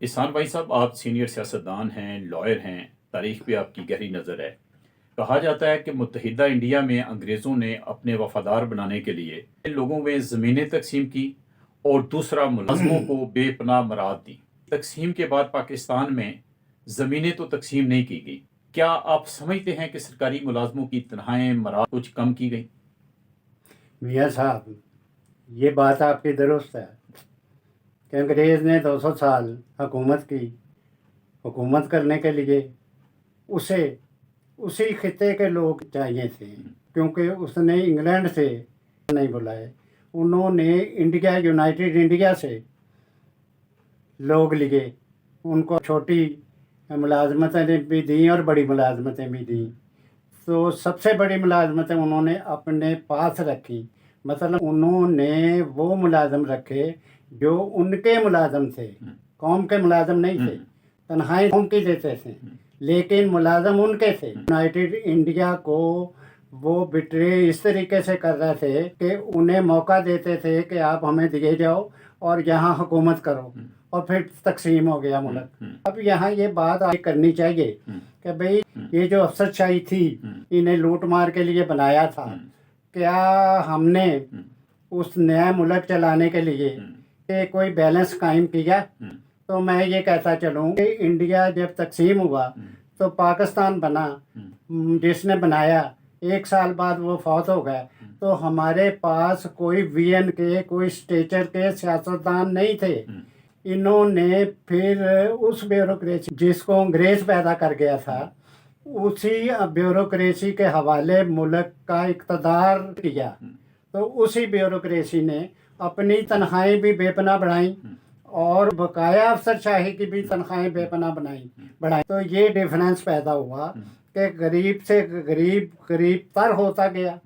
इहसान भाई साहब, आप सीनियर सियासतदान हैं, लॉयर हैं, तारीख पे आपकी गहरी नज़र है। कहा जाता है कि मुत्तहिदा इंडिया में अंग्रेज़ों ने अपने वफादार बनाने के लिए लोगों में ज़मीनें तकसीम की और दूसरा मुलाजमों को बेपनाह मराद दी। तकसीम के बाद पाकिस्तान में ज़मीनें तो तकसीम नहीं की गई। क्या आप समझते हैं कि सरकारी मुलाजमों की तनख्वाहें मराद कुछ कम की गई? मियाँ साहब, ये बात आपकी दुरुस्त है कि अंग्रेज़ ने 200 साल हुकूमत की। हुकूमत करने के लिए उसे उसी खिते के लोग चाहिए थे, क्योंकि उसने इंग्लैंड से नहीं बुलाए। उन्होंने इंडिया, यूनाइटेड इंडिया से लोग लिए। उनको छोटी मुलाजमतें भी दी और बड़ी मुलाजमतें भी दी। तो सबसे बड़ी मुलाजमतें उन्होंने अपने पास रखी। मतलब उन्होंने वो मुलाजम रखे जो उनके मुलाजम थे, कौम के मुलाजम नहीं थे। तनख्वाहें कौम की देते थे, लेकिन मुलाजम उनके थे। यूनाइटेड इंडिया को वो बिट्रे इस तरीके से कर रहे थे कि उन्हें मौका देते थे कि आप हमें दिए जाओ और यहाँ हुकूमत करो, और फिर तकसीम हो गया मुल्क। अब यहाँ ये बात आगे करनी चाहिए कि भाई ये जो अफसरशाही थी, इन्हें लूट मार के लिए बनाया था। क्या हमने उस नया मुल्क चलाने के लिए कि कोई बैलेंस कायम किया? तो मैं ये कहता चलूँ कि इंडिया जब तकसीम हुआ तो पाकिस्तान बना, जिसने बनाया 1 साल बाद वो फौत हो गया। तो हमारे पास कोई वीएन के, कोई स्टेचर के सियासतदान नहीं थे। इन्होंने फिर उस ब्यूरोक्रेसी जिसको अंग्रेज पैदा कर गया था, उसी ब्यूरोक्रेसी के हवाले मुल्क का इक़्तिदार किया। तो उसी ब्यूरोक्रेसी ने अपनी तनख्वाहें भी बेपनाह बढ़ाई और बकाया अफसरशाही की भी तनख्वाहें बेपनाह बढ़ाई। तो ये डिफरेंस पैदा हुआ कि गरीब से गरीब गरीब तर होता गया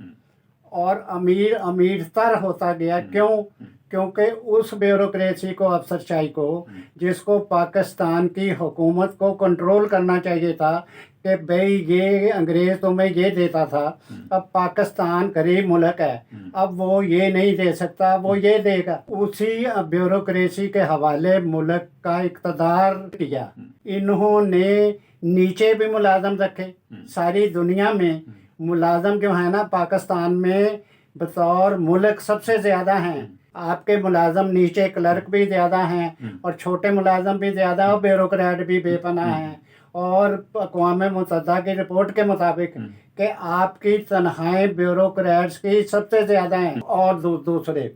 और अमीर अमीर तर होता गया। क्यों? क्योंकि उस ब्यूरोक्रेसी को, अफसरशाही को, जिसको पाकिस्तान की हुकूमत को कंट्रोल करना चाहिए था कि भाई ये अंग्रेज़ तुम्हें ये देता था, अब पाकिस्तान गरीब मुल्क है, अब वो ये नहीं दे सकता, वो ये देगा। उसी ब्यूरोक्रेसी के हवाले मुल्क का इक़्तिदार किया। इन्होंने नीचे भी मुलाजम रखे। सारी दुनिया में मुलाजम जो है ना, पाकिस्तान में बतौर मुल्क सबसे ज़्यादा हैं। आपके मुलाजम नीचे क्लर्क भी ज़्यादा हैं और छोटे मुलाजम भी ज़्यादा और ब्यूरोक्रेट भी बेपनाह हैं। और अक़वाम मुत्तहिदा की रिपोर्ट के मुताबिक कि आपकी तनख्वाहें ब्यूरोक्रेट्स की सबसे ज़्यादा हैं। और दूसरे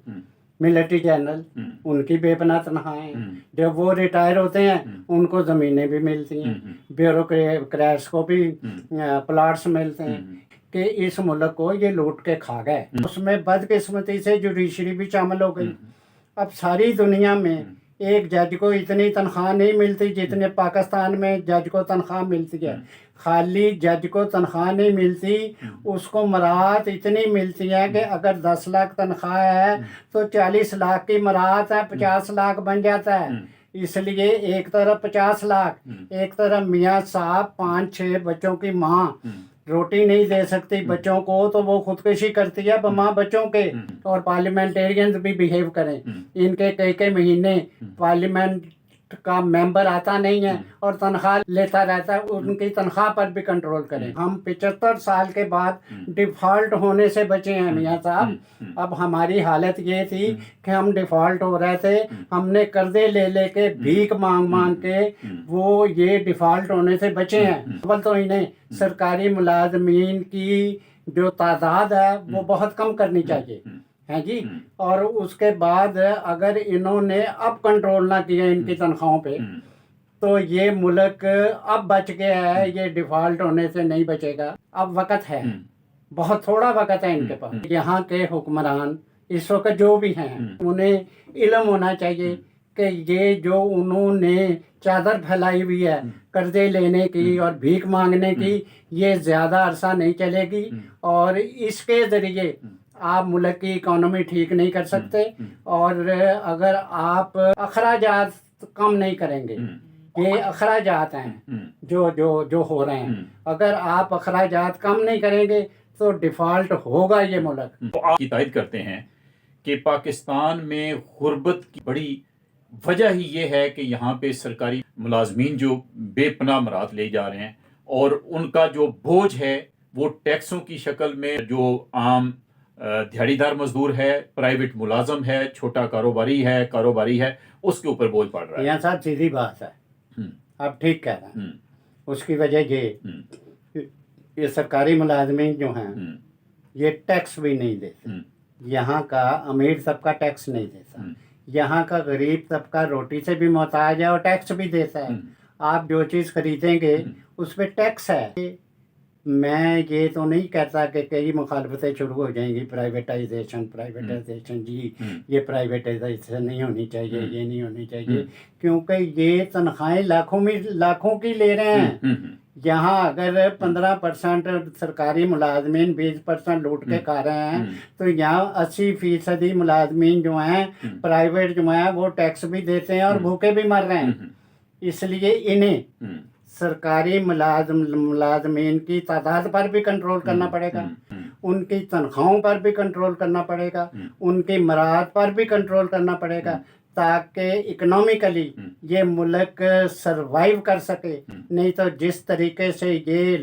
मिलिट्री जनरल, उनकी बेपनाह तनख्वाहें। जब वो रिटायर होते हैं उनको ज़मीनें भी मिलती हैं। ब्यूरोक्रेट्स को भी प्लाट्स मिलते हैं। कि इस मुल्क को ये लूट के खा गए। उसमें बदकिस्मती से जुडिशरी भी शामिल हो गई। अब सारी दुनिया में एक जज को इतनी तनख्वाह नहीं मिलती जितने पाकिस्तान में जज को तनख्वाह मिलती है। खाली जज को तनख्वाह नहीं मिलती, उसको मराहत इतनी मिलती है कि अगर 10 लाख तनख्वाह है तो 40 लाख की मराहत है, 50 लाख बन जाता है। इसलिए एक तरफ 50 लाख, एक तरफ मियाँ साहब 5-6 बच्चों की माँ रोटी नहीं दे सकती बच्चों को, तो वो खुदकुशी करती है माँ बच्चों के। और पार्लियामेंटेरियंस भी बिहेव करें। इनके कई कई महीने पार्लियामेंट का मेंबर आता नहीं है और तनख्वाह लेता रहता है। उनकी तनख्वाह पर भी कंट्रोल करें। हम 75 साल के बाद डिफ़ॉल्ट होने से बचे हैं मियाँ साहब। अब हमारी हालत ये थी कि हम डिफ़ॉल्ट हो रहे थे। हमने कर्जे ले लेके, भीख मांग मांग के वो ये डिफ़ॉल्ट होने से बचे हैं। अव्वल तो इन्हें सरकारी मुलाजमीन की जो तादाद है वो बहुत कम करनी चाहिए है जी। और उसके बाद अगर इन्होंने अब कंट्रोल ना किया इनकी तनख्वाहों पे, तो ये मुल्क अब बच गया है, ये डिफ़ॉल्ट होने से नहीं बचेगा। अब वक़्त है, बहुत थोड़ा वक़्त है इनके पास। यहाँ के हुक्मरान इस वक्त जो भी हैं, उन्हें इल्म होना चाहिए कि ये जो उन्होंने चादर फैलाई हुई है कर्जे लेने की और भीख मांगने की, ये ज़्यादा अरसा नहीं चलेगी। और इसके ज़रिए आप मुल्क की इकोनॉमी ठीक नहीं कर सकते। और अगर आप अखराजात कम नहीं करेंगे, ये अखराजात हैं जो जो जो हो रहे हैं, अगर आप अखराजात कम नहीं करेंगे तो डिफ़ॉल्ट होगा ये मुल्क। तो आप की तायद करते हैं कि पाकिस्तान में गुर्बत की बड़ी वजह ही ये है कि यहाँ पे सरकारी मुलाजमीन जो बेपनाह मराहत ले जा रहे हैं और उनका जो बोझ है वो टैक्सों की शक्ल में, जो आम दिहाड़ीदार मजदूर है, प्राइवेट मुलाजम है, छोटा कारोबारी है, उसके ऊपर बोझ पड़ रहा है। यहाँ साहब सीधी बात है, आप ठीक कह रहे हैं। उसकी वजह ये सरकारी मुलाजमीन जो हैं ये टैक्स भी नहीं देते। यहाँ का अमीर तबका टैक्स नहीं देता, यहाँ का गरीब तबका रोटी से भी मोहताज है और टैक्स भी देता है। आप जो चीज़ खरीदेंगे उस पर टैक्स है। मैं ये तो नहीं कहता कि कई मुखालफतें शुरू हो जाएंगी, प्राइवेटाइजेशन जी, ये प्राइवेटाइजेशन नहीं होनी चाहिए, ये नहीं होनी चाहिए, क्योंकि ये तनख्वाहें लाखों की ले रहे हैं। यहाँ अगर 15% सरकारी मुलाजमीन 20% लूट के खा रहे हैं, तो यहाँ 80% मुलाजमीन जो हैं प्राइवेट जो हैं वो टैक्स भी देते हैं और भूखे भी मर रहे हैं। इसलिए इन्हें सरकारी मुलाजमीन की तादाद पर भी कंट्रोल करना पड़ेगा, उनकी तनख्वाहों पर भी कंट्रोल करना पड़ेगा, उनकी मराहत पर भी कंट्रोल करना पड़ेगा, ताकि इकोनॉमिकली ये मुल्क सरवाइव कर सके। नहीं तो जिस तरीके से ये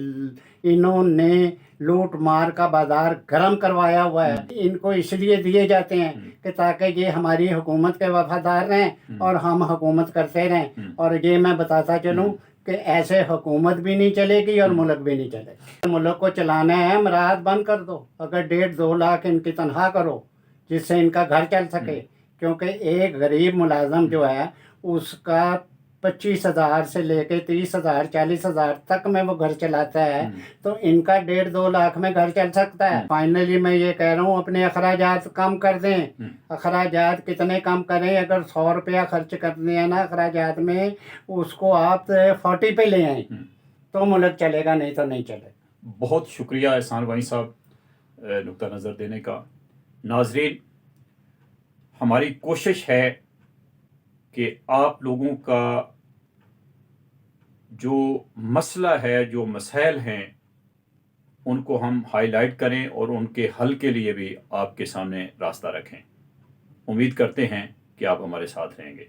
इन्होंने लूट मार का बाजार गर्म करवाया हुआ है, इनको इसलिए दिए जाते हैं कि ताकि ये हमारी हुकूमत के वफादार रहें और हम हुकूमत करते रहें। और ये मैं बताता चलूँ कि ऐसे हुकूमत भी नहीं चलेगी और मुल्क भी नहीं चलेगा। मुल्क को चलाना है, मराहत बंद कर दो, अगर 1.5-2 लाख इनकी तनख्वाह करो जिससे इनका घर चल सके, क्योंकि एक गरीब मुलाजम जो है उसका 25,000 से लेके 30,000 40,000 तक में वो घर चलाता है, तो इनका 1.5-2 लाख में घर चल सकता है। फाइनली मैं ये कह रहा हूँ अपने अखराजात कम कर दें। अखराजात कितने कम करें? अगर 100 रुपया खर्च करते हैं ना अखराजात में, उसको आप 40 पे ले आए तो मुल्क चलेगा, नहीं तो नहीं चलेगा। बहुत शुक्रिया एहसान भाई साहब नुक्ता नज़र देने का। नाजरीन, हमारी कोशिश है कि आप लोगों का जो मसला है, जो मसाइल हैं, उनको हम हाईलाइट करें और उनके हल के लिए भी आपके सामने रास्ता रखें। उम्मीद करते हैं कि आप हमारे साथ रहेंगे।